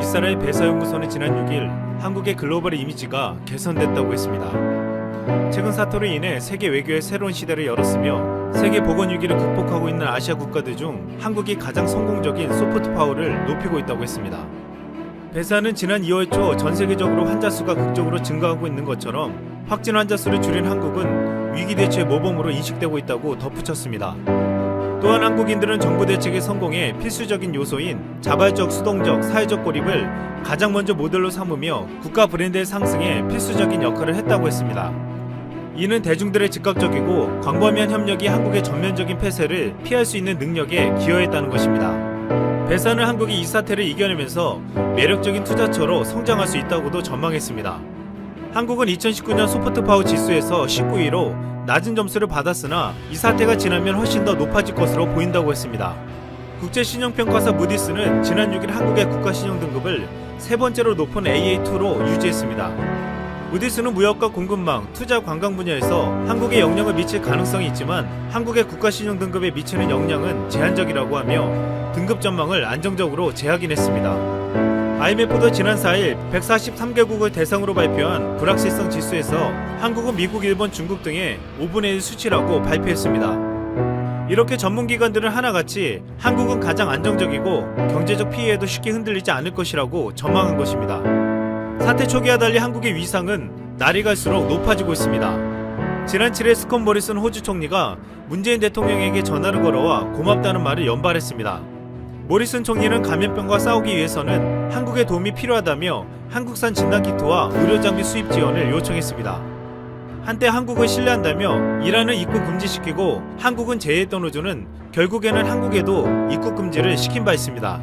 이스라엘 배사연구소는 지난 6일 한국의 글로벌 이미지가 개선됐다고 했습니다. 최근 사태로 인해 세계 외교의 새로운 시대를 열었으며 세계 보건 위기를 극복하고 있는 아시아 국가들 중 한국이 가장 성공적인 소프트 파워를 높이고 있다고 했습니다. 배사는 지난 2월 초 전 세계적으로 환자 수가 극적으로 증가하고 있는 것처럼 확진 환자 수를 줄인 한국은 위기 대처의 모범으로 인식되고 있다고 덧붙였습니다. 또한 한국인들은 정부 대책의 성공에 필수적인 요소인 자발적, 수동적, 사회적 고립을 가장 먼저 모델로 삼으며 국가 브랜드의 상승에 필수적인 역할을 했다고 했습니다. 이는 대중들의 즉각적이고 광범위한 협력이 한국의 전면적인 폐쇄를 피할 수 있는 능력에 기여했다는 것입니다. 배사는 한국이 이 사태를 이겨내면서 매력적인 투자처로 성장할 수 있다고도 전망했습니다. 한국은 2019년 소프트파워 지수에서 19위로 낮은 점수를 받았으나 이 사태가 지나면 훨씬 더 높아질 것으로 보인다고 했습니다. 국제신용평가사 무디스는 지난 6일 한국의 국가신용등급을 세 번째로 높은 AA2로 유지했습니다. 무디스는 무역과 공급망, 투자 관광 분야에서 한국에 영향을 미칠 가능성이 있지만 한국의 국가신용등급에 미치는 영향은 제한적이라고 하며 등급 전망을 안정적으로 재확인했습니다. IMF도 지난 4일 143개국을 대상으로 발표한 불확실성 지수에서 한국은 미국, 일본, 중국 등의 5분의 1 수치라고 발표했습니다. 이렇게 전문기관들은 하나같이 한국은 가장 안정적이고 경제적 피해에도 쉽게 흔들리지 않을 것이라고 전망한 것입니다. 사태 초기와 달리 한국의 위상은 날이 갈수록 높아지고 있습니다. 지난 7일 스콧 모리슨 호주 총리가 문재인 대통령에게 전화를 걸어와 고맙다는 말을 연발했습니다. 모리슨 총리는 감염병과 싸우기 위해서는 한국의 도움이 필요하다며 한국산 진단키트와 의료장비 수입 지원을 요청했습니다. 한때 한국을 신뢰한다며 이란을 입국 금지시키고 한국은 제의했던 호주는 결국에는 한국에도 입국 금지를 시킨 바 있습니다.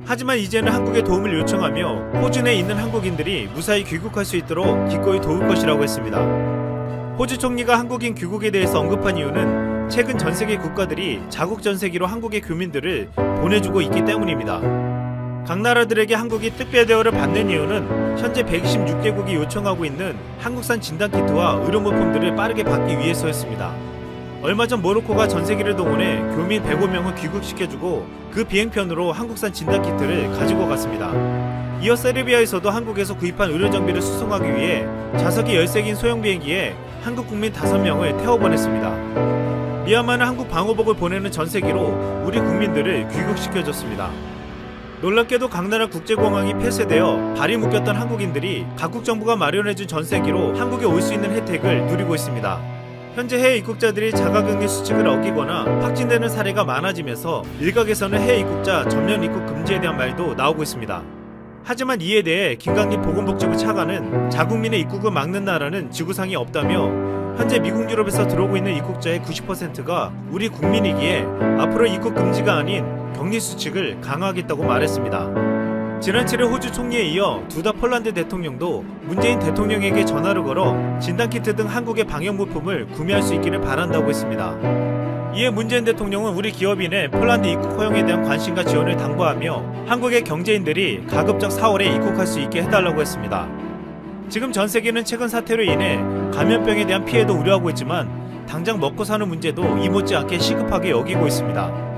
하지만 이제는 한국의 도움을 요청하며 호주 내에 있는 한국인들이 무사히 귀국할 수 있도록 기꺼이 도울 것이라고 했습니다. 호주 총리가 한국인 귀국에 대해서 언급한 이유는 최근 전 세계 국가들이 자국 전세기로 한국의 교민들을 보내주고 있기 때문입니다. 각 나라들에게 한국이 특별 대우를 받는 이유는 현재 126개국이 요청하고 있는 한국산 진단키트와 의료물품들을 빠르게 받기 위해서였습니다. 얼마 전 모로코가 전세기를 동원해 교민 105명을 귀국시켜주고 그 비행편으로 한국산 진단키트를 가지고 갔습니다. 이어 세르비아에서도 한국에서 구입한 의료장비를 수송하기 위해 좌석이 13개인 소형 비행기에 한국 국민 5명을 태워보냈습니다. 미얀마는 한국 방호복을 보내는 전세기로 우리 국민들을 귀국시켜줬습니다. 놀랍게도 각 나라 국제공항이 폐쇄되어 발이 묶였던 한국인들이 각국 정부가 마련해준 전세기로 한국에 올 수 있는 혜택을 누리고 있습니다. 현재 해외 입국자들이 자가격리 수칙을 어기거나 확진되는 사례가 많아지면서 일각에서는 해외 입국자 전면 입국 금지에 대한 말도 나오고 있습니다. 하지만 이에 대해 김강림 보건복지부 차관은 자국민의 입국을 막는 나라는 지구상에 없다며 현재 미국, 유럽에서 들어오고 있는 입국자의 90%가 우리 국민이기에 앞으로 입국 금지가 아닌 격리 수칙을 강화하겠다고 말했습니다. 지난 7일 호주 총리에 이어 두다 폴란드 대통령도 문재인 대통령에게 전화를 걸어 진단키트 등 한국의 방역물품을 구매할 수 있기를 바란다고 했습니다. 이에 문재인 대통령은 우리 기업인의 폴란드 입국 허용에 대한 관심과 지원을 당부하며 한국의 경제인들이 가급적 4월에 입국할 수 있게 해달라고 했습니다. 지금 전 세계는 최근 사태로 인해 감염병에 대한 피해도 우려하고 있지만 당장 먹고 사는 문제도 이못지않게 시급하게 여기고 있습니다.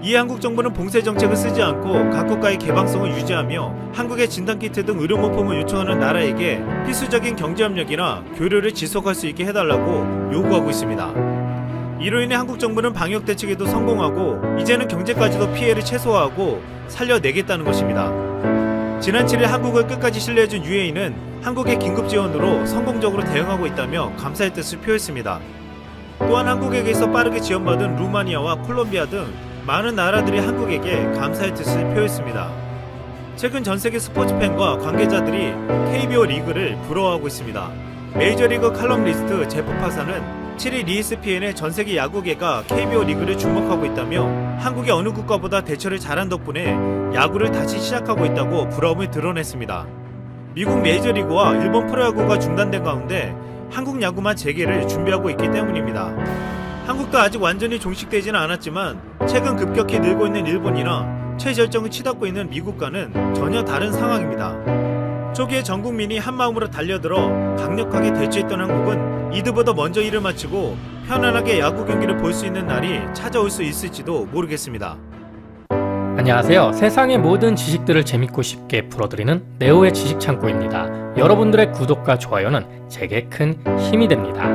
이에 한국 정부는 봉쇄 정책을 쓰지 않고 각 국가의 개방성을 유지하며 한국의 진단키트 등 의료물품을 요청하는 나라에게 필수적인 경제협력이나 교류를 지속할 수 있게 해달라고 요구하고 있습니다. 이로 인해 한국 정부는 방역 대책에도 성공하고 이제는 경제까지도 피해를 최소화하고 살려내겠다는 것입니다. 지난 7일 한국을 끝까지 신뢰해준 UAE는 한국의 긴급 지원으로 성공적으로 대응하고 있다며 감사의 뜻을 표했습니다. 또한 한국에게서 빠르게 지원받은 루마니아와 콜롬비아 등 많은 나라들이 한국에게 감사의 뜻을 표했습니다. 최근 전세계 스포츠 팬과 관계자들이 KBO 리그를 부러워하고 있습니다. 메이저리그 칼럼니스트 제프 파사는 7일 ESPN의 전세계 야구계가 KBO 리그를 주목하고 있다며 한국이 어느 국가보다 대처를 잘한 덕분에 야구를 다시 시작하고 있다고 부러움을 드러냈습니다. 미국 메이저리그와 일본 프로야구가 중단된 가운데 한국 야구만 재개를 준비하고 있기 때문입니다. 한국도 아직 완전히 종식되지는 않았지만 최근 급격히 늘고 있는 일본이나 최절정을 치닫고 있는 미국과는 전혀 다른 상황입니다. 초기에 전 국민이 한마음으로 달려들어 강력하게 대처했던 한국은 이들보다 먼저 일을 마치고 편안하게 야구 경기를 볼 수 있는 날이 찾아올 수 있을지도 모르겠습니다. 안녕하세요. 세상의 모든 지식들을 재밌고 쉽게 풀어드리는 네오의 지식창고입니다. 여러분들의 구독과 좋아요는 제게 큰 힘이 됩니다.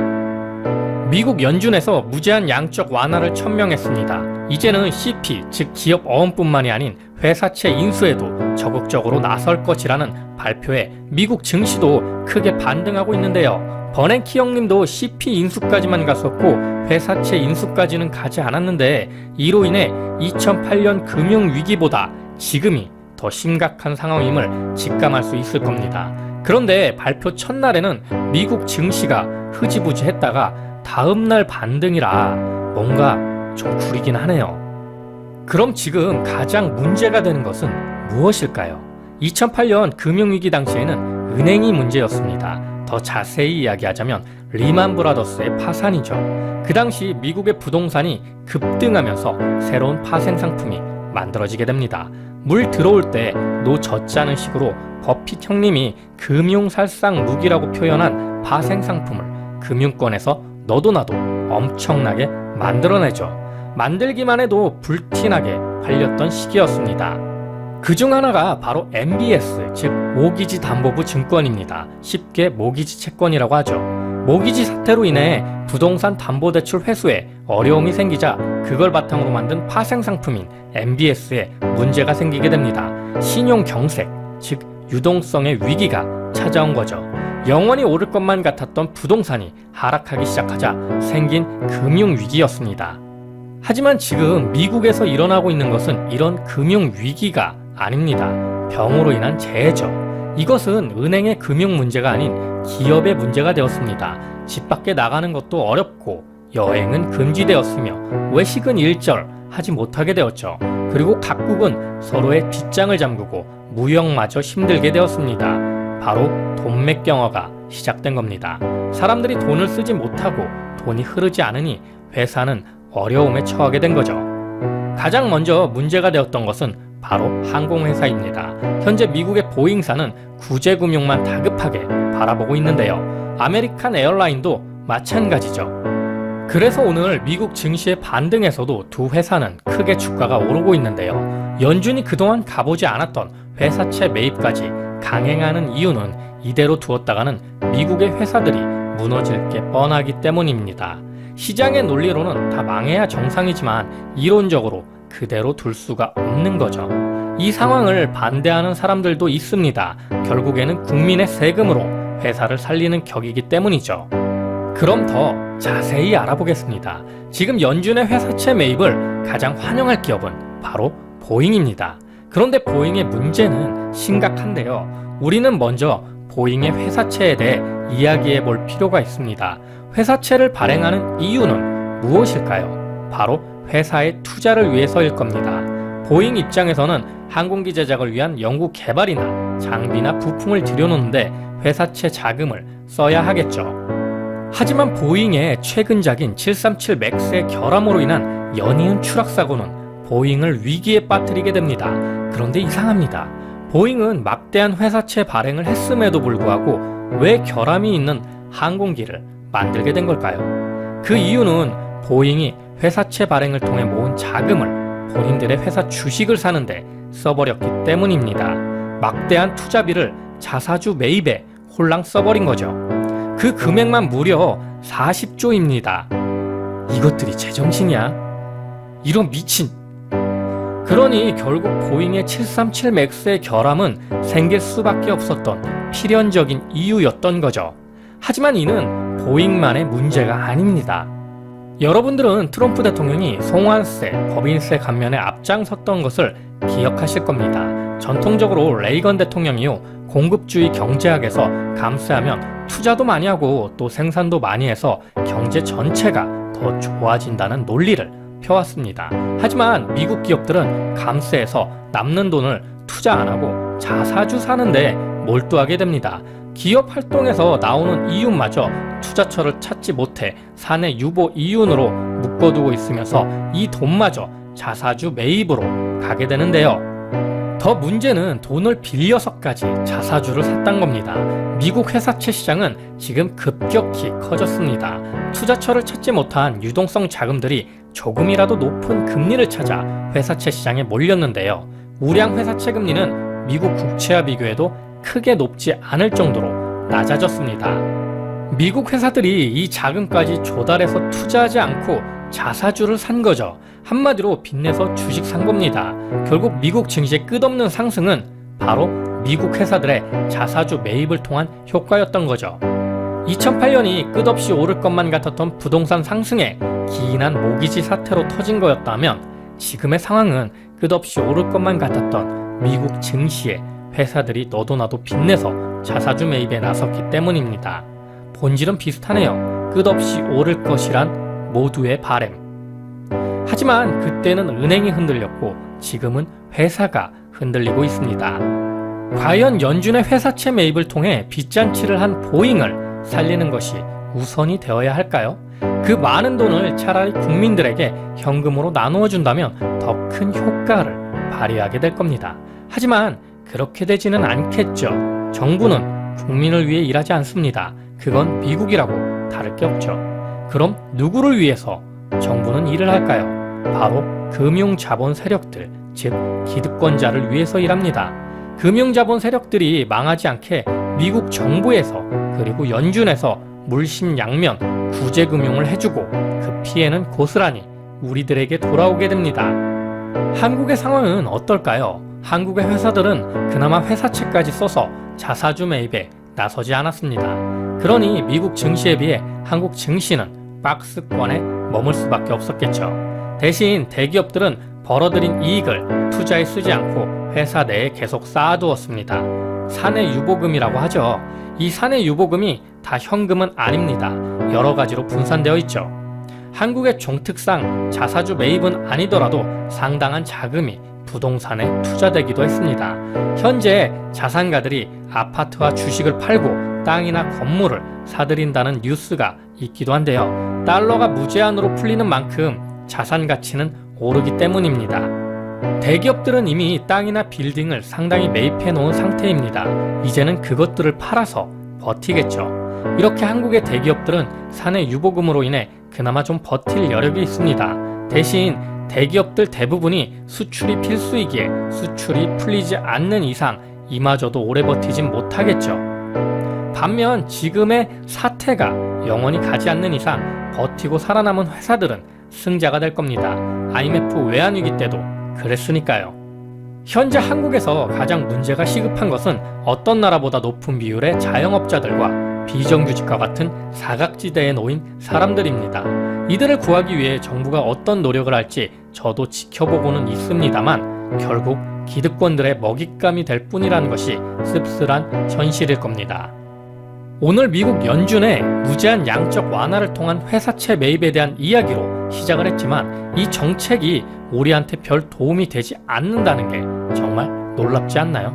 미국 연준에서 무제한 양적 완화를 천명했습니다. 이제는 CP, 즉 기업 어음뿐만이 아닌 회사채 인수에도 적극적으로 나설 것이라는 발표에 미국 증시도 크게 반등하고 있는데요. 버냉키 형님도 CP 인수까지만 갔었고 회사채 인수까지는 가지 않았는데 이로 인해 2008년 금융위기보다 지금이 더 심각한 상황임을 직감할 수 있을 겁니다. 그런데 발표 첫날에는 미국 증시가 흐지부지했다가 다음날 반등이라 뭔가 좀 구리긴 하네요. 그럼 지금 가장 문제가 되는 것은 무엇일까요? 2008년 금융위기 당시에는 은행이 문제였습니다. 더 자세히 이야기하자면 리만 브라더스의 파산이죠. 그 당시 미국의 부동산이 급등하면서 새로운 파생 상품이 만들어지게 됩니다. 물 들어올 때 노젓자는 식으로 버핏 형님이 금융살상 무기라고 표현한 파생 상품을 금융권에서 너도 나도 엄청나게 만들어내죠. 만들기만 해도 불티나게 팔렸던 시기였습니다. 그중 하나가 바로 MBS, 즉 모기지 담보부 증권입니다. 쉽게 모기지 채권이라고 하죠. 모기지 사태로 인해 부동산 담보대출 회수에 어려움이 생기자 그걸 바탕으로 만든 파생 상품인 MBS에 문제가 생기게 됩니다. 신용 경색, 즉 유동성의 위기가 찾아온 거죠. 영원히 오를 것만 같았던 부동산이 하락하기 시작하자 생긴 금융위기였습니다. 하지만 지금 미국에서 일어나고 있는 것은 이런 금융위기가 아닙니다. 병으로 인한 재해죠. 이것은 은행의 금융 문제가 아닌 기업의 문제가 되었습니다. 집 밖에 나가는 것도 어렵고 여행은 금지되었으며 외식은 일절 하지 못하게 되었죠. 그리고 각국은 서로의 뒷장을 잠그고 무역마저 힘들게 되었습니다. 바로 돈맥경화가 시작된 겁니다. 사람들이 돈을 쓰지 못하고 돈이 흐르지 않으니 회사는 어려움에 처하게 된 거죠. 가장 먼저 문제가 되었던 것은 바로 항공회사입니다. 현재 미국의 보잉사는 구제금융만 다급하게 바라보고 있는데요. 아메리칸 에어라인도 마찬가지죠. 그래서 오늘 미국 증시의 반등에서도 두 회사는 크게 주가가 오르고 있는데요. 연준이 그동안 가보지 않았던 회사채 매입까지 강행하는 이유는 이대로 두었다가는 미국의 회사들이 무너질 게 뻔하기 때문입니다. 시장의 논리로는 다 망해야 정상이지만 이론적으로 그대로 둘 수가 없는 거죠. 이 상황을 반대하는 사람들도 있습니다. 결국에는 국민의 세금으로 회사를 살리는 격이기 때문이죠. 그럼 더 자세히 알아보겠습니다. 지금 연준의 회사채 매입을 가장 환영할 기업은 바로 보잉입니다. 그런데 보잉의 문제는 심각한데요. 우리는 먼저 보잉의 회사채에 대해 이야기해 볼 필요가 있습니다. 회사채를 발행하는 이유는 무엇일까요? 바로 회사의 투자를 위해서일 겁니다. 보잉 입장에서는 항공기 제작을 위한 연구 개발이나 장비나 부품을 들여놓는데 회사채 자금을 써야 하겠죠. 하지만 보잉의 최근작인 737 맥스의 결함으로 인한 연이은 추락사고는 보잉을 위기에 빠뜨리게 됩니다. 그런데 이상합니다. 보잉은 막대한 회사채 발행을 했음에도 불구하고 왜 결함이 있는 항공기를 만들게 된 걸까요? 그 이유는 보잉이 회사채 발행을 통해 모은 자금을 본인들의 회사 주식을 사는데 써버렸기 때문입니다. 막대한 투자비를 자사주 매입에 홀랑 써버린 거죠. 그 금액만 무려 40조입니다. 이것들이 제정신이야? 이런 미친. 그러니 결국 보잉의 737 맥스의 결함은 생길 수밖에 없었던 필연적인 이유였던 거죠. 하지만 이는 보잉만의 문제가 아닙니다. 여러분들은 트럼프 대통령이 송환세, 법인세 감면에 앞장섰던 것을 기억하실 겁니다. 전통적으로 레이건 대통령이요, 공급주의 경제학에서 감세하면 투자도 많이 하고 또 생산도 많이 해서 경제 전체가 더 좋아진다는 논리를 펴왔습니다. 하지만 미국 기업들은 감세해서 남는 돈을 투자 안 하고 자사주 사는데 몰두하게 됩니다. 기업 활동에서 나오는 이윤마저 투자처를 찾지 못해 사내 유보 이윤으로 묶어두고 있으면서 이 돈마저 자사주 매입으로 가게 되는데요. 더 문제는 돈을 빌려서까지 자사주를 샀단 겁니다. 미국 회사채 시장은 지금 급격히 커졌습니다. 투자처를 찾지 못한 유동성 자금들이 조금이라도 높은 금리를 찾아 회사채 시장에 몰렸는데요. 우량 회사채 금리는 미국 국채와 비교해도 크게 높지 않을 정도로 낮아졌습니다. 미국 회사들이 이 자금까지 조달해서 투자하지 않고 자사주를 산 거죠. 한마디로 빚내서 주식 산 겁니다. 결국 미국 증시의 끝없는 상승은 바로 미국 회사들의 자사주 매입을 통한 효과였던 거죠. 2008년이 끝없이 오를 것만 같았던 부동산 상승에 기인한 모기지 사태로 터진 거였다면 지금의 상황은 끝없이 오를 것만 같았던 미국 증시에 회사들이 너도 나도 빚내서 자사주 매입에 나섰기 때문입니다. 본질은 비슷하네요. 끝없이 오를 것이란 모두의 바램. 하지만 그때는 은행이 흔들렸고 지금은 회사가 흔들리고 있습니다. 과연 연준의 회사채 매입을 통해 빚잔치를 한 보잉을 살리는 것이 우선이 되어야 할까요? 그 많은 돈을 차라리 국민들에게 현금으로 나누어 준다면 더 큰 효과를 발휘하게 될 겁니다. 하지만 그렇게 되지는 않겠죠. 정부는 국민을 위해 일하지 않습니다. 그건 미국이라고 다를 게 없죠. 그럼 누구를 위해서 정부는 일을 할까요? 바로 금융자본 세력들, 즉 기득권자를 위해서 일합니다. 금융자본 세력들이 망하지 않게 미국 정부에서 그리고 연준에서 물심양면 구제금융을 해주고 그 피해는 고스란히 우리들에게 돌아오게 됩니다. 한국의 상황은 어떨까요? 한국의 회사들은 그나마 회사채까지 써서 자사주 매입에 나서지 않았습니다. 그러니 미국 증시에 비해 한국 증시는 박스권에 머물 수밖에 없었겠죠. 대신 대기업들은 벌어들인 이익을 투자에 쓰지 않고 회사 내에 계속 쌓아두었습니다. 사내 유보금이라고 하죠. 이 사내 유보금이 다 현금은 아닙니다. 여러 가지로 분산되어 있죠. 한국의 종특상 자사주 매입은 아니더라도 상당한 자금이 부동산에 투자되기도 했습니다. 현재 자산가들이 아파트와 주식을 팔고 땅이나 건물을 사들인다는 뉴스가 있기도 한데요. 달러가 무제한으로 풀리는 만큼 자산 가치는 오르기 때문입니다. 대기업들은 이미 땅이나 빌딩을 상당히 매입해 놓은 상태입니다. 이제는 그것들을 팔아서 버티겠죠. 이렇게 한국의 대기업들은 사내 유보금으로 인해 그나마 좀 버틸 여력이 있습니다. 대신 대기업들 대부분이 수출이 필수이기에 수출이 풀리지 않는 이상 이마저도 오래 버티진 못하겠죠. 반면 지금의 사태가 영원히 가지 않는 이상 버티고 살아남은 회사들은 승자가 될 겁니다. IMF 외환위기 때도 그랬으니까요. 현재 한국에서 가장 문제가 시급한 것은 어떤 나라보다 높은 비율의 자영업자들과 비정규직과 같은 사각지대에 놓인 사람들입니다. 이들을 구하기 위해 정부가 어떤 노력을 할지 저도 지켜보고는 있습니다만 결국 기득권들의 먹잇감이 될 뿐이라는 것이 씁쓸한 현실일 겁니다. 오늘 미국 연준의 무제한 양적 완화를 통한 회사채 매입에 대한 이야기로 시작을 했지만 이 정책이 우리한테 별 도움이 되지 않는다는 게 정말 놀랍지 않나요?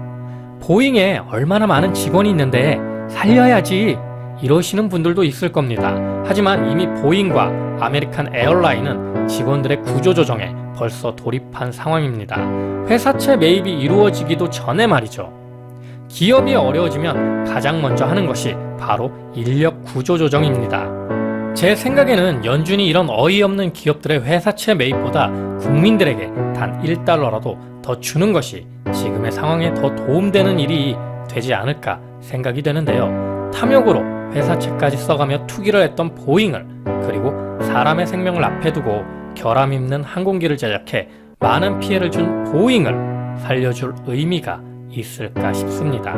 보잉에 얼마나 많은 직원이 있는데 살려야지 이러시는 분들도 있을 겁니다. 하지만 이미 보잉과 아메리칸 에어라인은 직원들의 구조조정에 벌써 돌입한 상황입니다. 회사채 매입이 이루어지기도 전에 말이죠. 기업이 어려워지면 가장 먼저 하는 것이 바로 인력 구조조정입니다. 제 생각에는 연준이 이런 어이없는 기업들의 회사채 매입보다 국민들에게 단 1달러라도 더 주는 것이 지금의 상황에 더 도움되는 일이 되지 않을까 생각이 되는데요. 탐욕으로 회사채까지 써가며 투기를 했던 보잉을, 그리고 사람의 생명을 앞에 두고 결함입는 항공기를 제작해 많은 피해를 준 보잉을 살려줄 의미가 있을까 싶습니다.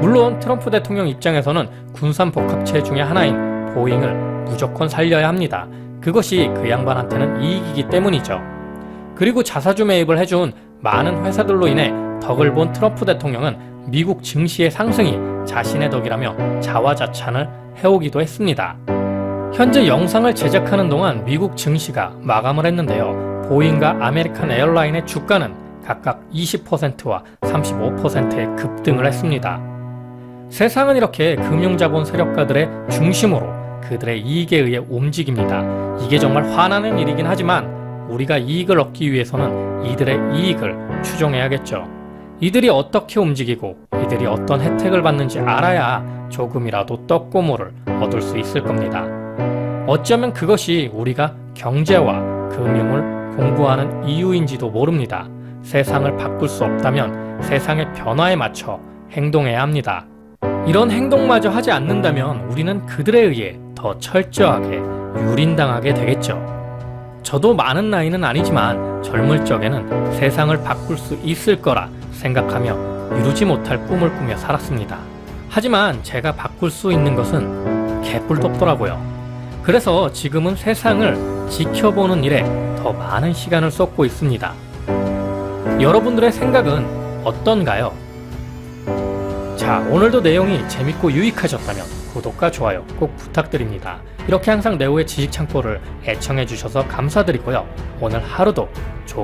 물론 트럼프 대통령 입장에서는 군산복합체 중의 하나인 보잉을 무조건 살려야 합니다. 그것이 그 양반한테는 이익이기 때문이죠. 그리고 자사주 매입을 해준 많은 회사들로 인해 덕을 본 트럼프 대통령은 미국 증시의 상승이 자신의 덕이라며 자화자찬을 해오기도 했습니다. 현재 영상을 제작하는 동안 미국 증시가 마감을 했는데요. 보잉과 아메리칸 에어라인의 주가는 각각 20%와 35%의 급등을 했습니다. 세상은 이렇게 금융자본 세력가들의 중심으로 그들의 이익에 의해 움직입니다. 이게 정말 화나는 일이긴 하지만 우리가 이익을 얻기 위해서는 이들의 이익을 추종해야겠죠. 이들이 어떻게 움직이고 이들이 어떤 혜택을 받는지 알아야 조금이라도 떡고물을 얻을 수 있을 겁니다. 어쩌면 그것이 우리가 경제와 금융을 공부하는 이유인지도 모릅니다. 세상을 바꿀 수 없다면 세상의 변화에 맞춰 행동해야 합니다. 이런 행동마저 하지 않는다면 우리는 그들에 의해 더 철저하게 유린당하게 되겠죠. 저도 많은 나이는 아니지만 젊을 적에는 세상을 바꿀 수 있을 거라 생각하며 이루지 못할 꿈을 꾸며 살았습니다. 하지만 제가 바꿀 수 있는 것은 개뿔도 없더라고요. 그래서 지금은 세상을 지켜보는 일에 더 많은 시간을 쏟고 있습니다. 여러분들의 생각은 어떤가요? 자, 오늘도 내용이 재밌고 유익하셨다면 구독과 좋아요 꼭 부탁드립니다. 이렇게 항상 네오의 지식창고를 애청해주셔서 감사드리고요. 오늘 하루도 좋은